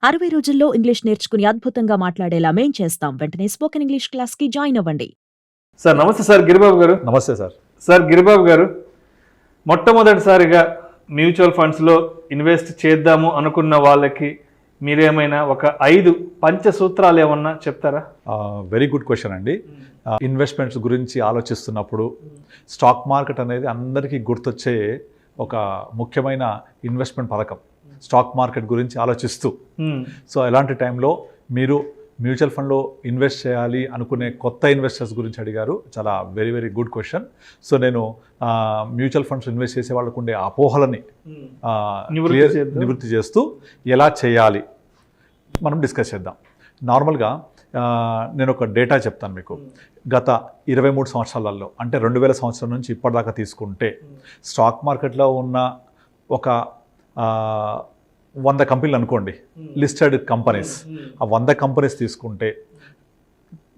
60 రోజుల్లో ఇంగ్లీష్ నేర్చుకుని అద్భుతంగా మాట్లాడేలా మేం చేస్తాం. వెంటనే స్పోకెన్ ఇంగ్లీష్ క్లాస్‌కి జాయిన్ అవ్వండి. సార్ నమస్తే సార్ గిరిబాబు గారు. నమస్తే సార్. సార్ గిరిబాబు గారు, మొట్టమొదటిసారిగా మ్యూచువల్ ఫండ్స్లో ఇన్వెస్ట్ చేద్దాము అనుకున్న వాళ్ళకి మీరేమైనా ఒక 5 పంచసూత్రాలు ఏమన్నా చెప్తారా? వెరీ గుడ్ క్వశ్చన్ అండి. ఇన్వెస్ట్మెంట్స్ గురించి ఆలోచిస్తున్నప్పుడు స్టాక్ మార్కెట్ అనేది అందరికీ గుర్తొచ్చే ఒక ముఖ్యమైన ఇన్వెస్ట్మెంట్ పథకం. స్టాక్ మార్కెట్ గురించి ఆలోచిస్తూ సో ఎలాంటి టైంలో మీరు మ్యూచువల్ ఫండ్లో ఇన్వెస్ట్ చేయాలి అనుకునే కొత్త ఇన్వెస్టర్స్ గురించి అడిగారు. చాలా very very good question. So నేను మ్యూచువల్ ఫండ్స్ ఇన్వెస్ట్ చేసే వాళ్ళకు ఉండే అపోహలని నివృత్తి చేస్తూ ఎలా చేయాలి మనం డిస్కస్ చేద్దాం. నార్మల్గా నేను ఒక డేటా చెప్తాను మీకు. గత 23 సంవత్సరాలలో అంటే 2000 సంవత్సరం నుంచి ఇప్పటిదాకా తీసుకుంటే స్టాక్ మార్కెట్లో ఉన్న ఒక 100 కంపెనీలు అనుకోండి, లిస్టెడ్ కంపెనీస్. ఆ 100 కంపెనీస్ తీసుకుంటే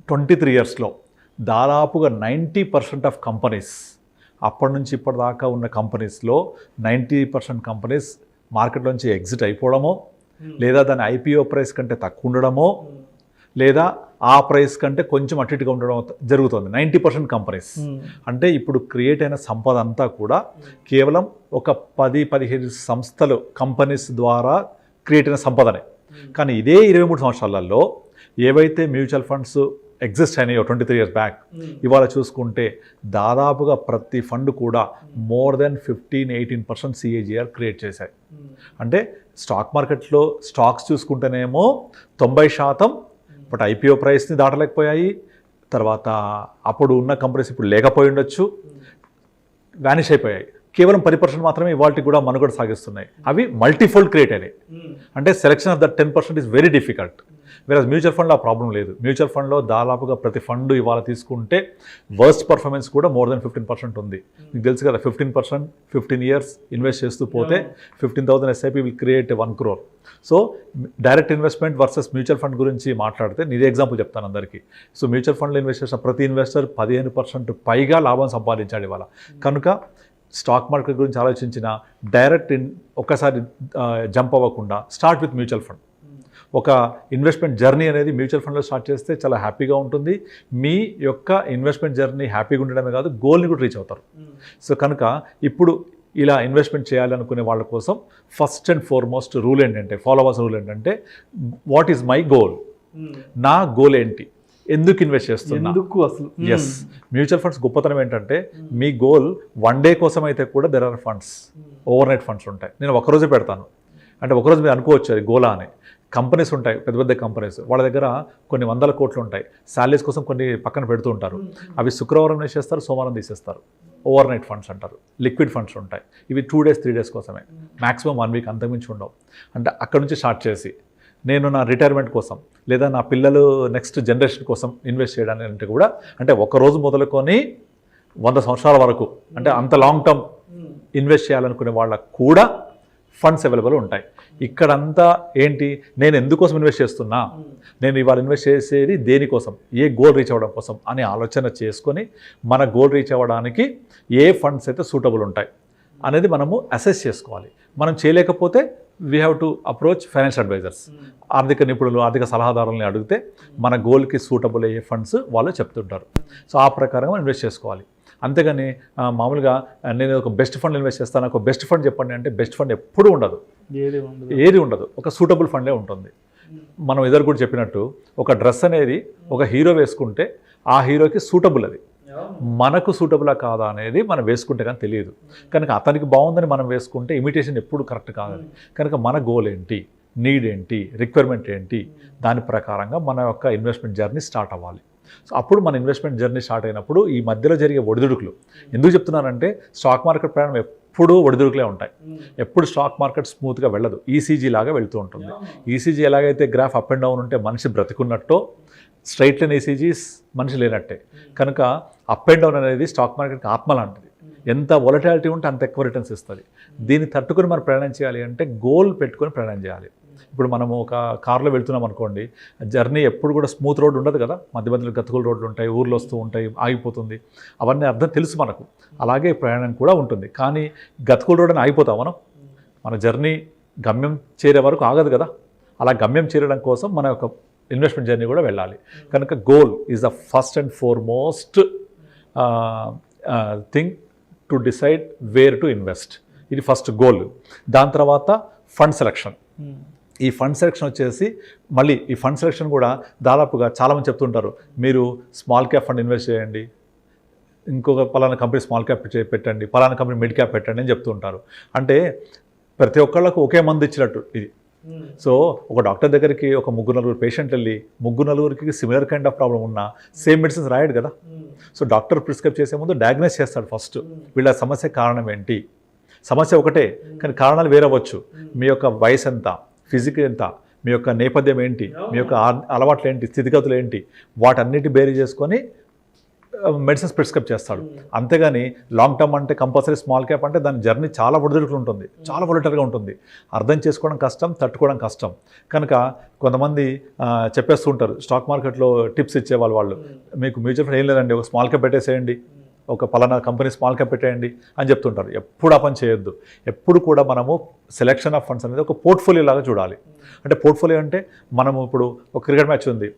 23 ఇయర్స్లో దాదాపుగా 90% ఆఫ్ కంపెనీస్, అప్పటి నుంచి ఇప్పటిదాకా ఉన్న కంపెనీస్లో 90% కంపెనీస్ మార్కెట్లోంచి ఎగ్జిట్ అయిపోవడమో, లేదా దాని ఐపీఓ ప్రైస్ కంటే తక్కువ ఉండడమో, లేదా ఆ ప్రైస్ కంటే కొంచెం అటు ఇటుగా ఉండడం జరుగుతుంది. 90% కంపెనీస్. అంటే ఇప్పుడు క్రియేట్ అయిన సంపద అంతా కూడా కేవలం ఒక 10-15 సంస్థలు, కంపెనీస్ ద్వారా క్రియేట్ అయిన సంపదనే. కానీ ఇదే 23 సంవత్సరాలలో ఏవైతే మ్యూచువల్ ఫండ్స్ ఎగ్జిస్ట్ అయినాయో 23 ఇయర్స్ బ్యాక్, ఇవాళ చూసుకుంటే దాదాపుగా ప్రతి ఫండ్ కూడా మోర్ దెన్ 15-18% CAGR క్రియేట్ చేశాయి. అంటే స్టాక్ మార్కెట్లో స్టాక్స్ చూసుకుంటేనేమో 90%, బట్ ఐపీఓ ప్రైస్ని దాటలేకపోయాయి. తర్వాత అప్పుడు ఉన్న కంపెనీస్ ఇప్పుడు లేకపోయి ఉండొచ్చు, వ్యానిష్ అయిపోయాయి. కేవలం 10% మాత్రమే ఇవాళకి కూడా మనుగడ సాగిస్తున్నాయి. అవి మల్టీఫోల్డ్ క్రియేట్ అయినాయి. అంటే selection of that 10% is very difficult. వేరే మ్యూచువల్ ఫండ్లో ఆ ప్రాబ్లం లేదు. మ్యూచువల్ ఫండ్లో దాదాపుగా ప్రతి ఫండ్ ఇవాళ తీసుకుంటే వర్స్ట్ పర్ఫార్మెన్స్ కూడా మోర్ దెన్ 15% ఉంది. మీకు తెలుసు కదా, 15% 15 ఇయర్స్ ఇన్వెస్ట్ చేస్తూ పోతే 15,000 SIP will create 1 crore. So direct investment versus mutual fund గురించి మాట్లాడితే నేను ఎగ్జాంపుల్ చెప్తాను అందరికీ. సో మ్యూచువల్ ఫండ్లో ఇన్వెస్ట్ చేసిన ప్రతి ఇన్వెస్టర్ 15% పైగా లాభం సంపాదించాడు ఇవాళ. కనుక స్టాక్ మార్కెట్ గురించి ఆలోచించిన డైరెక్ట్ ఒకసారి జంప్ అవ్వకుండా స్టార్ట్ విత్ మ్యూచువల్ ఫండ్. ఒక ఇన్వెస్ట్మెంట్ జర్నీ అనేది మ్యూచువల్ ఫండ్లో స్టార్ట్ చేస్తే చాలా హ్యాపీగా ఉంటుంది. మీ యొక్క ఇన్వెస్ట్మెంట్ జర్నీ హ్యాపీగా ఉండడమే కాదు, గోల్ని కూడా రీచ్ అవుతారు. సో కనుక ఇప్పుడు ఇలా ఇన్వెస్ట్మెంట్ చేయాలనుకునే వాళ్ళ కోసం ఫస్ట్ అండ్ ఫార్మోస్ట్ రూల్ ఏంటంటే, ఫాలోవర్స్ రూల్ ఏంటంటే, వాట్ ఈజ్ మై గోల్? నా గోల్ ఏంటి? ఎందుకు ఇన్వెస్ట్ చేస్తున్నా? అసలు ఎస్, మ్యూచువల్ ఫండ్స్ గొప్పతనం ఏంటంటే మీ గోల్ 1 డే కోసం అయితే కూడా there are funds, overnight funds ఉంటాయి. నేను ఒకరోజే పెడతాను అంటే ఒకరోజు మీరు అనుకోవచ్చు అది గోలా అని. కంపెనీస్ ఉంటాయి, పెద్ద పెద్ద కంపెనీస్, వాళ్ళ దగ్గర కొన్ని 100 కోట్లు ఉంటాయి. శాలరీస్ కోసం కొన్ని పక్కన పెడుతూ ఉంటారు. అవి శుక్రవారం వేసేస్తారు, సోమవారం తీసేస్తారు. ఓవర్ నైట్ ఫండ్స్ అంటారు. లిక్విడ్ ఫండ్స్ ఉంటాయి. ఇవి 2 days 3 days కోసమే, మ్యాక్సిమం 1 week, అంతకుమించి ఉండవు. అంటే అక్కడ నుంచి స్టార్ట్ చేసి నేను నా రిటైర్మెంట్ కోసం లేదా నా పిల్లలు నెక్స్ట్ జనరేషన్ కోసం ఇన్వెస్ట్ చేయడానికి అంటే కూడా, అంటే ఒకరోజు మొదలుకొని 100 సంవత్సరాల వరకు, అంటే అంత లాంగ్ టర్మ్ ఇన్వెస్ట్ చేయాలనుకునే వాళ్ళకు కూడా ఫండ్స్ అవైలబుల్ ఉంటాయి. ఇక్కడంతా ఏంటి, నేను ఎందుకోసం ఇన్వెస్ట్ చేస్తున్నా, నేను ఇవాళ ఇన్వెస్ట్ చేసేది దేనికోసం, ఏ గోల్ రీచ్ అవ్వడం కోసం అని ఆలోచన చేసుకొని మన గోల్ రీచ్ అవ్వడానికి ఏ ఫండ్స్ అయితే సూటబుల్ ఉంటాయి అనేది మనము అసెస్ చేసుకోవాలి. మనం చేయలేకపోతే we have to approach financial advisors, ఆర్థిక నిపుణులు, ఆర్థిక సలహాదారులని అడిగితే మన గోల్కి సూటబుల్ అయ్యే ఫండ్స్ వాళ్ళు చెప్తుంటారు. సో ఆ ప్రకారంగా ఇన్వెస్ట్ చేసుకోవాలి. అంతేగాని మామూలుగా నేను ఒక బెస్ట్ ఫండ్ ఇన్వెస్ట్ చేస్తాను, ఒక బెస్ట్ ఫండ్ చెప్పండి అంటే బెస్ట్ ఫండ్ ఎప్పుడూ ఉండదు, ఏది ఉండదు. ఒక సూటబుల్ ఫండే ఉంటుంది. మనం ఎదురు కూడా చెప్పినట్టు ఒక డ్రెస్ అనేది ఒక హీరో వేసుకుంటే ఆ హీరోకి సూటబుల్, అది మనకు సూటబులా కాదా అనేది మనం వేసుకుంటే కానీ తెలియదు. కనుక అతనికి బాగుందని మనం వేసుకుంటే ఇమిటేషన్ ఎప్పుడు కరెక్ట్ కాదని. కనుక మన గోల్ ఏంటి, నీడ్ ఏంటి, రిక్వైర్మెంట్ ఏంటి, దాని ప్రకారంగా మన యొక్క ఇన్వెస్ట్మెంట్ జర్నీ స్టార్ట్ అవ్వాలి. సో అప్పుడు మన ఇన్వెస్ట్మెంట్ జర్నీ స్టార్ట్ అయినప్పుడు ఈ మధ్యలో జరిగే ఒడిదుడుకులు ఎందుకు చెప్తున్నానంటే, స్టాక్ మార్కెట్ ప్రయాణం ఎప్పుడూ ఒడిదుడుకులే ఉంటాయి. ఎప్పుడు స్టాక్ మార్కెట్ స్మూత్గా వెళ్ళదు, ఈసీజీ లాగా వెళ్తూ ఉంటుంది. ఈసీజీ ఎలాగైతే గ్రాఫ్ అప్ అండ్ డౌన్ ఉంటే మనిషి బ్రతికున్నట్టో, స్ట్రైట్ లైన్ ఈసీజీస్ మనిషి లేనట్టే. కనుక అప్ అండ్ డౌన్ అనేది స్టాక్ మార్కెట్కి ఆత్మ లాంటిది. ఎంత వొలటాలిటీ ఉంటే అంత ఎక్కువ రిటర్న్స్ ఇస్తుంది. దీన్ని తట్టుకొని మనం ప్రయాణం చేయాలి అంటే గోల్ పెట్టుకొని ప్రయాణం చేయాలి. ఇప్పుడు మనము ఒక కార్లో వెళ్తున్నాం అనుకోండి, జర్నీ ఎప్పుడు కూడా స్మూత్ రోడ్ ఉండదు కదా, మధ్య మధ్యలో గతుకుల రోడ్లు ఉంటాయి, ఊర్లు వస్తూ ఉంటాయి, ఆగిపోతుంది, అవన్నీ అర్థం తెలుసు మనకు. అలాగే ప్రయాణం కూడా ఉంటుంది. కానీ గతుకుల రోడ్ అని ఆగిపోతాం మనం, మన జర్నీ గమ్యం చేరే వరకు ఆగదు కదా. అలా గమ్యం చేరడం కోసం మన యొక్క ఇన్వెస్ట్మెంట్ జర్నీ కూడా వెళ్ళాలి. కనుక goal is the first and foremost thing to decide wear to invest. ఇది ఫస్ట్ గోల్. దాని తర్వాత ఫండ్ సెలక్షన్. ఈ ఫండ్ సెలక్షన్ వచ్చేసి మళ్ళీ ఈ ఫండ్ సెలక్షన్ కూడా దాదాపుగా చాలామంది చెప్తుంటారు, మీరు స్మాల్ క్యాప్ ఫండ్ ఇన్వెస్ట్ చేయండి, ఇంకొక పలానా కంపెనీ స్మాల్ క్యాప్ పెట్టండి, పలానా కంపెనీ మిడ్ క్యాప్ పెట్టండి అని చెప్తుంటారు. అంటే ప్రతి ఒక్కళ్ళకు ఒకే మందు ఇచ్చినట్టు ఇది. సో ఒక డాక్టర్ దగ్గరికి ఒక 3-4 పేషెంట్ వెళ్ళి 3-4కి సిమిలర్ కైండ్ ఆఫ్ ప్రాబ్లం ఉన్నా సేమ్ మెడిసిన్స్ రాయడు కదా. సో డాక్టర్ ప్రిస్క్రైబ్ చేసే ముందు డయాగ్నోస్ చేస్తాడు ఫస్ట్, వీళ్ళ సమస్య కారణం ఏంటి. సమస్య ఒకటే కానీ కారణాలు వేరవచ్చు. మీ యొక్క వయసు ఎంత, ఫిజికల్ ఎంత, మీ యొక్క నేపథ్యం ఏంటి, మీ యొక్క అలవాట్లు ఏంటి, స్థితిగతులు ఏంటి, వాటన్నిటి బేరీ చేసుకొని మెడిసిన్స్ ప్రిస్క్రైబ్ చేస్తాడు. అంతేగాని లాంగ్ టర్మ్ అంటే కంపల్సరీ స్మాల్ క్యాప్ అంటే దాని జర్నీ చాలా ఒడిదుడుకులు ఉంటుంది, చాలా వొలటైల్గా ఉంటుంది. అర్థం చేసుకోవడం కష్టం, తట్టుకోవడం కష్టం. కనుక కొంతమంది చెప్పేస్తుంటారు స్టాక్ మార్కెట్లో టిప్స్ ఇచ్చేవాళ్ళు, వాళ్ళు మీకు మ్యూచువల్ ఫండ్ ఏం లేదండి, ఒక స్మాల్ క్యాప్ పెట్టేసేయండి, ఒక పలానా కంపెనీ స్మాల్ క్యాప్ పెట్టేయండి అని చెప్తుంటారు. ఎప్పుడు ఆ పని చేయొద్దు. ఎప్పుడు కూడా మనము సెలెక్షన్ ఆఫ్ ఫండ్స్ అనేది ఒక పోర్ట్ఫోలియో లాగా చూడాలి. అంటే పోర్ట్ఫోలియో అంటే మనము ఇప్పుడు ఒక క్రికెట్ మ్యాచ్ ఉంది,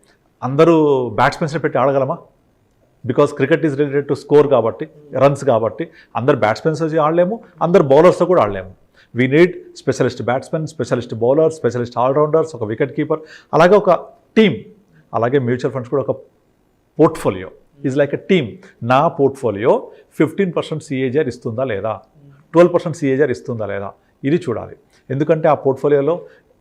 అందరూ బ్యాట్స్మెన్స్ని పెట్టి ఆడగలమా? Because cricket is related to score కాబట్టి, రన్స్ కాబట్టి అందరు బ్యాట్స్మెన్స్ వచ్చి ఆడలేము, అందరు బౌలర్స్తో కూడా ఆడలేము. We need specialist batsmen, specialist bowler, specialist allrounders, ఒక వికెట్ కీపర్, అలాగే ఒక టీమ్. అలాగే మ్యూచువల్ ఫండ్స్ కూడా ఒక portfolio is like a team. నా పోర్ట్ఫోలియో 15% CAGR ఇస్తుందా లేదా, 12% CAGR ఇస్తుందా లేదా, ఇది చూడాలి. ఎందుకంటే ఆ పోర్ట్ఫోలియోలో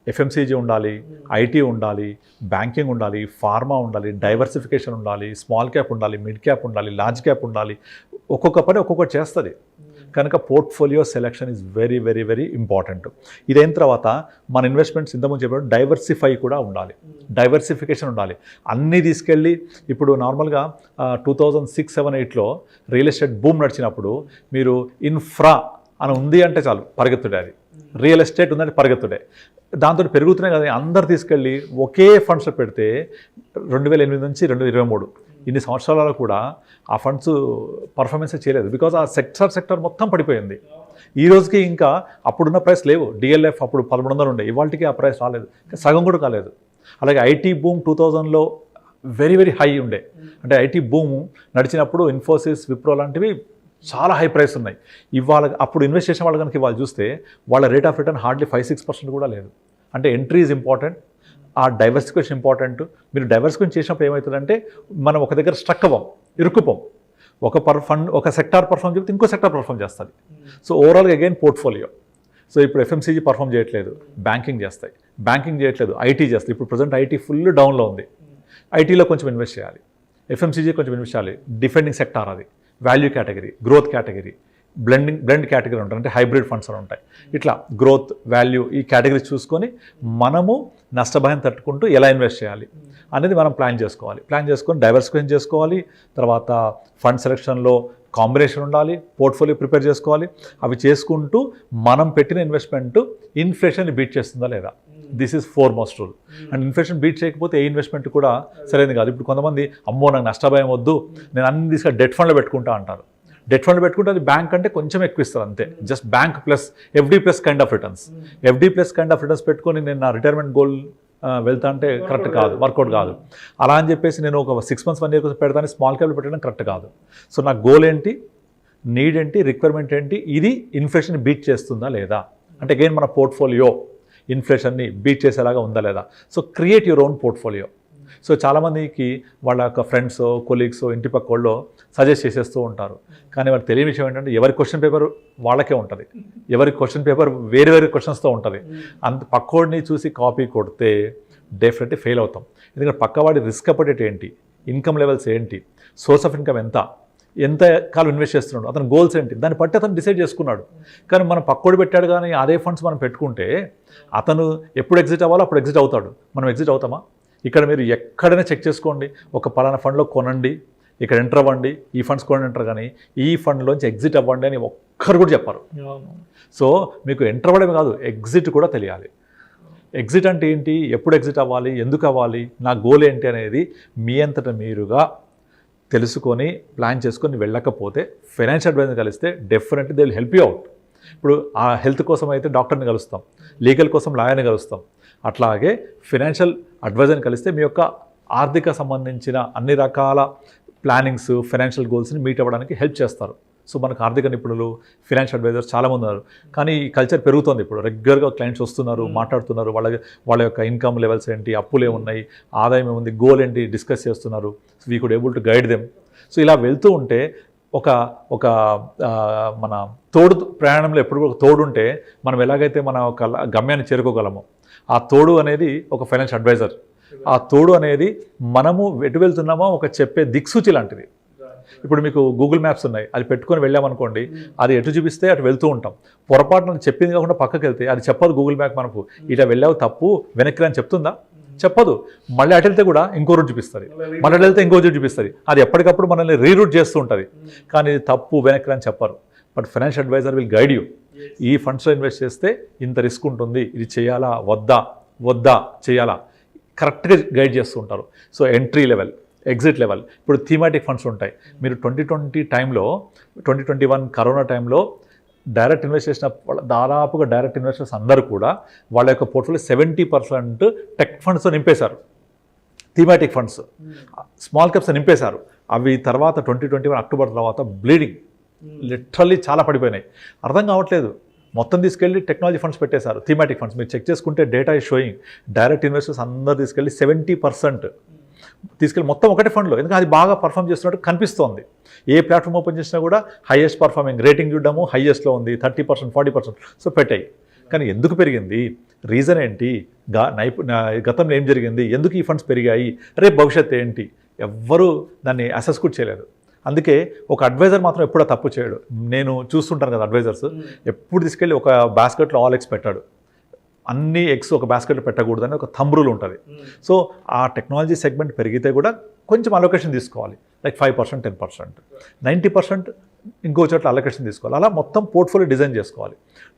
FMCG ఉండాలి, IT ఉండాలి, బ్యాంకింగ్ ఉండాలి, ఫార్మా ఉండాలి, డైవర్సిఫికేషన్ ఉండాలి, స్మాల్ క్యాప్ ఉండాలి, మిడ్ క్యాప్ ఉండాలి, లార్జ్ క్యాప్ ఉండాలి. ఒక్కొక్క పని ఒక్కొక్కటి చేస్తుంది. కనుక portfolio selection is very very very important. ఇదైన తర్వాత మన ఇన్వెస్ట్మెంట్స్ ఇంతకుముందు చెప్పినట్టు డైవర్సిఫై కూడా ఉండాలి, డైవర్సిఫికేషన్ ఉండాలి. అన్నీ తీసుకెళ్ళి ఇప్పుడు నార్మల్గా 2006-7-8లో రియల్ ఎస్టేట్ బూమ్ నడిచినప్పుడు మీరు ఇన్ఫ్రా అని ఉంది అంటే చాలు పరిగెత్తుడే, అది రియల్ ఎస్టేట్ ఉందంటే పరిగెత్తుడే. దాంతో పెరుగుతున్నాయి కదా, అందరు తీసుకెళ్ళి ఒకే ఫండ్స్లో పెడితే 2008 నుంచి 2023 ఇన్ని సంవత్సరాలలో కూడా ఆ ఫండ్స్ పర్ఫార్మెన్స్ చేయలేదు. బికాజ్ ఆ సెక్టర్ మొత్తం పడిపోయింది. ఈ రోజుకి ఇంకా అప్పుడున్న ప్రైస్ లేవు. DLF అప్పుడు 1100 ఉండే, ఇవాళకి ఆ ప్రైస్ రాలేదు, సగం కూడా కాలేదు. అలాగే IT బూమ్ 2000లో వెరీ వెరీ హై ఉండే. అంటే IT బూమ్ నడిచినప్పుడు ఇన్ఫోసిస్, విప్రో లాంటివి చాలా హై ప్రైస్ ఉన్నాయి. ఇవాళ అప్పుడు ఇన్వెస్ట్ చేసిన వాళ్ళు కనుక ఇవాళ చూస్తే వాళ్ళ రేట్ ఆఫ్ రిటర్న్ హార్డ్లీ 5-6% కూడా లేదు. అంటే ఎంట్రీ ఈజ్ ఇంపార్టెంట్, ఆ డైవర్సిఫికేషన్ ఇంపార్టెంట్. మీరు డైవర్సిఫికేషన్ చేసినప్పుడు ఏమవుతుందంటే మనం ఒక దగ్గర స్ట్రక్ అవ్వం, ఇరుక్కుపోం. ఒక సెక్టార్ పర్ఫామ్ చెప్తే ఇంకో సెక్టార్ పర్ఫామ్ చేస్తుంది. సో ఓవరాల్గా అగైన్ పోర్ట్ఫోలియో. సో ఇప్పుడు FMCG పర్ఫామ్ చేయట్లేదు, బ్యాంకింగ్ చేస్తాయి, బ్యాంకింగ్ చేయట్లేదు, IT చేస్తాయి. ఇప్పుడు ప్రజెంట్ IT ఫుల్ డౌన్లో ఉంది. ITలో కొంచెం ఇన్వెస్ట్ చేయాలి, FMCG కొంచెం ఇన్వెస్ట్ చేయాలి. డిఫెండింగ్ సెక్టార్ అది, value category, growth category, blend category ఉంటాయి, అంటే హైబ్రిడ్ ఫండ్స్ అని ఉంటాయి. ఇట్లా గ్రోత్, వాల్యూ ఈ కేటగిరీస్ చూసుకొని మనము నష్టభయం తట్టుకుంటూ ఎలా ఇన్వెస్ట్ చేయాలి అనేది మనం ప్లాన్ చేసుకోవాలి. ప్లాన్ చేసుకొని డైవర్సిఫికేషన్ చేసుకోవాలి. తర్వాత ఫండ్ సెలెక్షన్లో కాంబినేషన్ ఉండాలి, పోర్ట్ఫోలియో ప్రిపేర్ చేసుకోవాలి. అవి చేసుకుంటూ మనం పెట్టిన ఇన్వెస్ట్మెంట్ ఇన్ఫ్లేషన్ని బీట్ చేస్తుందా లేదా, this is foremost rule. And inflation beat చేయకపోతే ఏ ఇన్వెస్ట్మెంట్ కూడా సరైనది కాదు. ఇప్పుడు కొంతమంది అమ్మో నాకు నష్టభయం వద్దు, నేను అన్ని తీసుకొని డెట్ ఫండ్లో పెట్టుకుంటా అంటారు. డెట్ ఫండ్ పెట్టుకుంటే అది బ్యాంక్ అంటే కొంచెం ఎక్కువ ఇస్తారు అంతే. Just bank plus FD plus kind of returns. FD plus kind of returns పెట్టుకొని నేను నా రిటైర్మెంట్ గోల్ వెళ్తా అంటే కరెక్ట్ కాదు, వర్కౌట్ కాదు. అలా అని చెప్పేసి నేను ఒక 6 months 1 year కోసం పెడతాను స్మాల్ క్యాప్లో పెట్టడం కరెక్ట్ కాదు. సో నా గోల్ ఏంటి, నీడ్ ఏంటి, రిక్వైర్మెంట్ ఏంటి, ఇది ఇన్ఫ్లేషన్ బీట్ చేస్తుందా లేదా, అంటే అగైన్ మన పోర్ట్ఫోలియో ఇన్ఫ్లేషన్ని బీట్ చేసేలాగా ఉందా లేదా. So create your own portfolio. So చాలామందికి వాళ్ళ యొక్క ఫ్రెండ్స్, కొలీగ్స్, ఇంటి పక్క వాళ్ళు సజెస్ట్ చేసేస్తూ ఉంటారు. కానీ వాళ్ళకి తెలియని విషయం ఏంటంటే ఎవరి క్వశ్చన్ పేపర్ వాళ్ళకే ఉంటుంది, ఎవరి క్వశ్చన్ పేపర్ వేరే వేరే క్వశ్చన్స్తో ఉంటుంది. అంత పక్కోడిని చూసి కాపీ కొడితే డెఫినెట్లీ ఫెయిల్ అవుతాం. ఎందుకంటే పక్కవాడి రిస్క్ అపడేట్ ఏంటి, ఇన్కమ్ లెవెల్స్ ఏంటి, సోర్స్ ఆఫ్ ఇన్కమ్ ఎంత కాలం ఇన్వెస్ట్ చేస్తున్నాడు, అతని గోల్స్ ఏంటి, దాన్ని బట్టి అతను డిసైడ్ చేసుకున్నాడు. కానీ మనం పక్కోడు పెట్టాడు కానీ అదే ఫండ్స్ మనం పెట్టుకుంటే అతను ఎప్పుడు ఎగ్జిట్ అవ్వాలో అప్పుడు ఎగ్జిట్ అవుతాడు. మనం ఎగ్జిట్ అవుతామా? ఇక్కడ మీరు ఎక్కడైనా చెక్ చేసుకోండి, ఒక పలానా ఫండ్లో కొనండి, ఇక్కడ ఎంటర్ అవ్వండి, ఈ ఫండ్స్ కొనండి అంటారు, కానీ ఈ ఫండ్లోంచి ఎగ్జిట్ అవ్వండి అని ఒక్కరు కూడా చెప్పారు. సో మీకు ఎంటర్ అవ్వడమే కాదు, ఎగ్జిట్ కూడా తెలియాలి. ఎగ్జిట్ అంటే ఏంటి, ఎప్పుడు ఎగ్జిట్ అవ్వాలి, ఎందుకు అవ్వాలి, నా గోల్ ఏంటి అనేది మీ అంతటా మీరుగా తెలుసుకొని ప్లాన్ చేసుకొని వెళ్ళకపోతే ఫైనాన్షియల్ అడ్వైజర్ కలిస్తే definitely they will help you out. ఇప్పుడు ఆ హెల్త్ కోసం అయితే డాక్టర్ని కలుస్తాం, లీగల్ కోసం లాయర్ని కలుస్తాం, అట్లాగే ఫినాన్షియల్ అడ్వైజర్ని కలిస్తే మీ యొక్క ఆర్థిక సంబంధించిన అన్ని రకాల ప్లానింగ్స్, ఫైనాన్షియల్ గోల్స్ని మీట్ అవ్వడానికి హెల్ప్ చేస్తారు. సో మనకు ఆర్థిక నిపుణులు, ఫినాన్షియల్ అడ్వైజర్స్ చాలామంది ఉన్నారు. కానీ ఈ కల్చర్ పెరుగుతుంది. ఇప్పుడు రెగ్యులర్గా క్లయింట్స్ వస్తున్నారు, మాట్లాడుతున్నారు, వాళ్ళ యొక్క ఇన్కమ్ లెవెల్స్ ఏంటి, అప్పులు ఏమున్నాయి, ఆదాయం ఏముంది, గోల్ ఏంటి డిస్కస్ చేస్తున్నారు. So we could able to guide them. So ఇలా వెళ్తూ ఉంటే ఒక మన తోడు ప్రయాణంలో ఎప్పుడు ఒక తోడు ఉంటే మనం ఎలాగైతే మన ఒక గమ్యాన్ని చేరుకోగలమో, ఆ తోడు అనేది ఒక ఫైనాన్షియల్ అడ్వైజర్. ఆ తోడు అనేది మనము ఎటు వెళ్తున్నామో ఒక చెప్పే దిక్సూచి లాంటిది. ఇప్పుడు మీకు గూగుల్ మ్యాప్స్ ఉన్నాయి, అది పెట్టుకొని వెళ్ళామనుకోండి, అది ఎటు చూపిస్తే అటు వెళ్తూ ఉంటాం. పొరపాటున చెప్పింది కాకుండా పక్కకి వెళ్తే అది చెప్పదు గూగుల్ మ్యాప్ మనకు, ఇట్లా వెళ్ళావు తప్పు వెనక్కి అని చెప్తుందా? చెప్పదు. మళ్ళీ అటు వెళ్తే కూడా ఇంకో రూట్ చూపిస్తుంది, మళ్ళీ అటు వెళ్తే ఇంకో రూట్ చూపిస్తుంది. అది ఎప్పటికప్పుడు మనల్ని రీరూట్ చేస్తూ ఉంటుంది. కానీ ఇది తప్పు వెనక్కి అని చెప్పరు. But financial advisor will guide you. ఈ ఫండ్స్లో ఇన్వెస్ట్ చేస్తే ఇంత రిస్క్ ఉంటుంది, ఇది చేయాలా వద్దా చేయాలా, కరెక్ట్గా గైడ్ చేస్తూ ఉంటారు. So entry level, exit level. ఇప్పుడు థీమాటిక్ ఫండ్స్ ఉంటాయి. మీరు 2020 టైంలో, 2021 కరోనా టైంలో డైరెక్ట్ ఇన్వెస్ట్ చేసిన దాదాపుగా డైరెక్ట్ ఇన్వెస్టర్స్ అందరూ కూడా వాళ్ళ యొక్క పోర్ట్ఫోలియో 70% టెక్ ఫండ్స్తో నింపేశారు. థీమాటిక్ ఫండ్స్, స్మాల్ క్యాప్స్ నింపేశారు. అవి తర్వాత 2021 అక్టోబర్ తర్వాత బ్లీడింగ్ లిటరల్లీ చాలా పడిపోయినాయి. అర్థం కావట్లేదు. మొత్తం తీసుకెళ్ళి టెక్నాలజీ ఫండ్స్ పెట్టేశారు, థీమాటిక్ ఫండ్స్. మీరు చెక్ చేసుకుంటే data is sowing direct investors అందరూ తీసుకెళ్ళి 70% తీసుకెళ్ళి మొత్తం ఒకటే ఫండ్లో, ఎందుకంటే అది బాగా పర్ఫామ్ చేస్తున్నట్టు కనిపిస్తోంది. ఏ ప్లాట్ఫామ్ ఓపెన్ చేసినా కూడా హైయెస్ట్ పర్ఫార్మింగ్ రేటింగ్ చూడడము, హైయెస్ట్లో ఉంది 30%, 40%. సో పెట్టాయి. కానీ ఎందుకు పెరిగింది, రీజన్ ఏంటి, గతంలో ఏం జరిగింది, ఎందుకు ఈ ఫండ్స్ పెరిగాయి, రేపు భవిష్యత్తు ఏంటి, ఎవ్వరూ దాన్ని అసెస్ కూడా చేయలేదు. అందుకే ఒక అడ్వైజర్ మాత్రం ఎప్పుడూ తప్పు చేయడు. నేను చూస్తుంటాను కదా, అడ్వైజర్స్ ఎప్పుడు తీసుకెళ్ళి ఒక బాస్కెట్లో ఆల్ ఎగ్స్ పెట్టాడు. అన్ని ఎగ్స్ ఒక బాస్కెట్లో పెట్టకూడదని ఒక థంబ్ రూల్ ఉంటుంది. సో ఆ టెక్నాలజీ సెగ్మెంట్ పెరిగితే కూడా కొంచెం అలొకేషన్ తీసుకోవాలి, లైక్ 5%, 10%, 90% ఇంకో చోట్ల అలొకేషన్ తీసుకోవాలి. అలా మొత్తం పోర్ట్ఫోలియో డిజైన్ చేసుకోవాలి.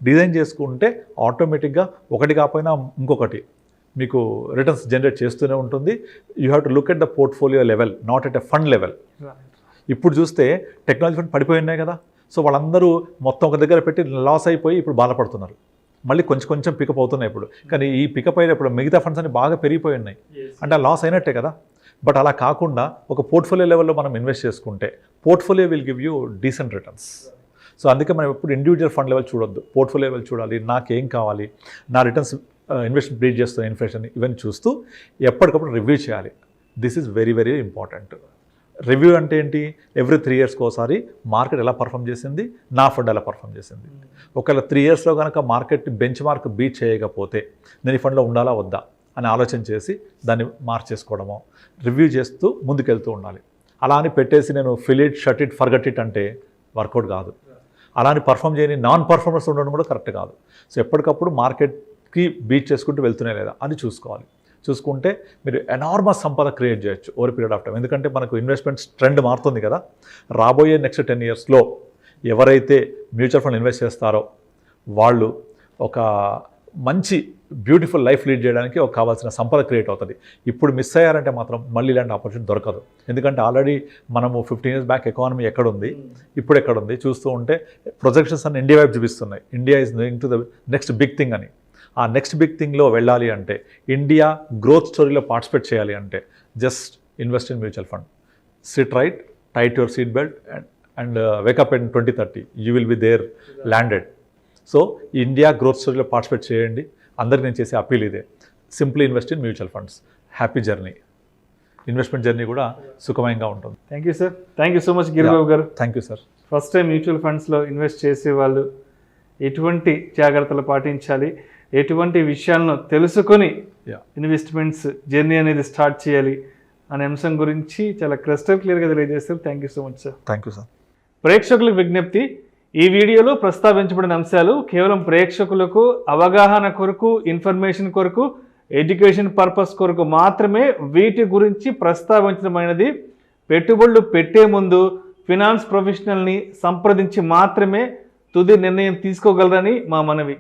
డిజైన్ చేసుకుంటే ఆటోమేటిక్గా ఒకటి కాకపోయినా ఇంకొకటి మీకు రిటర్న్స్ జనరేట్ చేస్తూనే ఉంటుంది. You have to look at the portfolio level, not at a fund level. ఇప్పుడు చూస్తే టెక్నాలజీ ఫండ్ పడిపోయి ఉన్నాయి కదా. సో వాళ్ళందరూ మొత్తం ఒక దగ్గర పెట్టి లాస్ అయిపోయి ఇప్పుడు బాధపడుతున్నారు. మళ్ళీ కొంచెం పికప్ అవుతున్నాయి ఇప్పుడు. కానీ ఈ పికప్ అయినప్పుడు మిగతా ఫండ్స్ అన్ని బాగా పెరిగిపోయి ఉన్నాయి అంటే ఆ లాస్ అయినట్టే కదా. బట్ అలా కాకుండా ఒక పోర్ట్ఫోలియో లెవెల్లో మనం ఇన్వెస్ట్ చేసుకుంటే portfolio will give you decent returns. So అందుకే మనం ఎప్పుడు ఇండివిజువల్ ఫండ్ లెవెల్ చూడొద్దు, పోర్ట్ఫోలియో లెవెల్ చూడాలి. నాకేం కావాలి, నా రిటర్న్స్ ఇన్వెస్ట్ బ్రీడ్ చేస్తున్న ఇన్ఫ్లేషన్ ఇవన్నీ చూస్తూ ఎప్పటికప్పుడు రివ్యూ చేయాలి. This is very very important. Review అంటే ఏంటి, ఎవ్రీ 3 yearsకి ఒకసారి మార్కెట్ ఎలా పర్ఫామ్ చేసింది, నా ఫండ్ ఎలా పర్ఫామ్ చేసింది. ఒకవేళ 3 yearsలో కనుక మార్కెట్ బెంచ్ మార్క్ బీట్ చేయకపోతే నేను ఈ ఫండ్లో ఉండాలా వద్దా అని ఆలోచన చేసి దాన్ని మార్చేసుకోవడమో రివ్యూ చేస్తూ ముందుకెళ్తూ ఉండాలి. అలా అని పెట్టేసి నేను fill it, shut it, forget it అంటే వర్కౌట్ కాదు. అలా అని పర్ఫామ్ చేయని నాన్ పర్ఫార్మర్స్ ఉండడం కూడా కరెక్ట్ కాదు. సో ఎప్పటికప్పుడు మార్కెట్కి బీట్ చేసుకుంటూ వెళ్తూనే లేదా అని చూసుకోవాలి. చూసుకుంటే మీరు ఎనార్మస్ సంపద క్రియేట్ చేయొచ్చు ఓవర్ పీరియడ్ ఆఫ్ టైం. ఎందుకంటే మనకు ఇన్వెస్ట్మెంట్స్ ట్రెండ్ మారుతుంది కదా. రాబోయే నెక్స్ట్ 10 yearsలో ఎవరైతే మ్యూచువల్ ఫండ్ ఇన్వెస్ట్ చేస్తారో వాళ్ళు ఒక మంచి బ్యూటిఫుల్ లైఫ్ లీడ్ చేయడానికి ఒక కావాల్సిన సంపద క్రియేట్ అవుతుంది. ఇప్పుడు మిస్ అయ్యారంటే మాత్రం మళ్ళీ ఇలాంటి ఆపర్చునిటీ దొరకదు. ఎందుకంటే ఆల్రెడీ మనము 15 years బ్యాక్ ఎకానమీ ఎక్కడుంది, ఇప్పుడు ఎక్కడుంది చూస్తూ ఉంటే ప్రొజెక్షన్స్ అన్ని ఇండియా వైపు చూపిస్తున్నాయి. India is going to the next big thing అని. ఆ నెక్స్ట్ బిగ్ థింగ్లో వెళ్ళాలి అంటే, ఇండియా గ్రోత్ స్టోరీలో పార్టిసిపేట్ చేయాలి అంటే just invest in mutual fund. Sit right, tight your seat belt and wake up in 2030 you will be there landed. So India growth స్టోరీలో participate చేయండి. అందరికీ నేను చేసే అప్పీల్ ఇదే, simply invest in mutual funds. Happy journey, investment journey కూడా సుఖమయంగా ఉంటుంది. Thank you sir. Thank you so much Giribabu garu. Thank you sir. First time mutual ఫండ్స్లో ఇన్వెస్ట్ చేసే వాళ్ళు ఎటువంటి జాగ్రత్తలు పాటించాలి, ఎటువంటి విషయాలను తెలుసుకొని ఇన్వెస్ట్మెంట్స్ జర్నీ అనేది స్టార్ట్ చేయాలి అనే అంశం గురించి చాలా క్రిస్టల్ క్లియర్గా తెలియజేస్తారు. Thank you so much sir. Thank you sir. ప్రేక్షకులకు విజ్ఞప్తి, ఈ వీడియోలో ప్రస్తావించబడిన అంశాలు కేవలం ప్రేక్షకులకు అవగాహన కొరకు, ఇన్ఫర్మేషన్ కొరకు, ఎడ్యుకేషన్ పర్పస్ కొరకు మాత్రమే వీటి గురించి ప్రస్తావించడమైనది. పెట్టుబడులు పెట్టే ముందు ఫినాన్స్ ప్రొఫెషనల్ని సంప్రదించి మాత్రమే తుది నిర్ణయం తీసుకోగలరని మా మనవి.